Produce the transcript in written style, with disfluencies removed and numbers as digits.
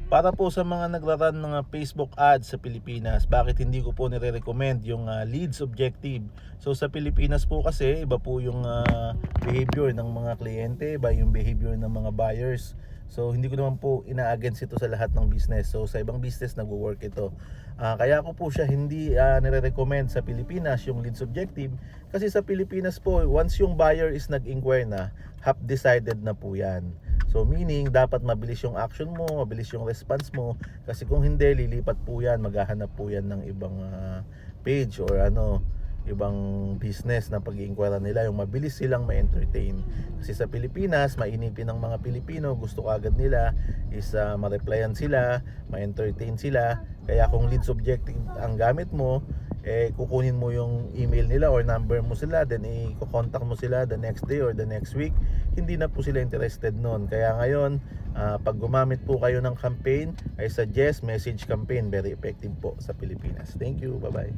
Para po sa mga nagra-run ng Facebook ads sa Pilipinas, bakit hindi ko po nire-recommend yung leads objective? So sa Pilipinas po kasi iba po yung behavior ng mga kliyente, iba yung behavior ng mga buyers. So hindi ko naman po ina-against ito sa lahat ng business. So sa ibang business nagwo-work ito. Kaya ko po siya hindi nire-recommend sa Pilipinas yung leads objective kasi sa Pilipinas po once yung buyer is nag-inquire na, half decided na po yan. So meaning dapat mabilis yung action mo, mabilis yung response mo kasi kung hindi lilipat po yan, maghahanap po yan ng ibang page or ibang business na pag-iinquiry nila, yung mabilis silang ma-entertain. Kasi sa Pilipinas, mainipin ng mga Pilipino, gusto kagad nila is ma-replyan sila, ma-entertain sila. Kaya kung leads objective ang gamit mo, kukunin mo yung email nila or number mo sila, then i-contact mo sila the next day or the next week, hindi na po sila interested nun. Kaya ngayon, pag gumamit po kayo ng campaign, I suggest message campaign, very effective po sa Pilipinas. Thank you, bye bye.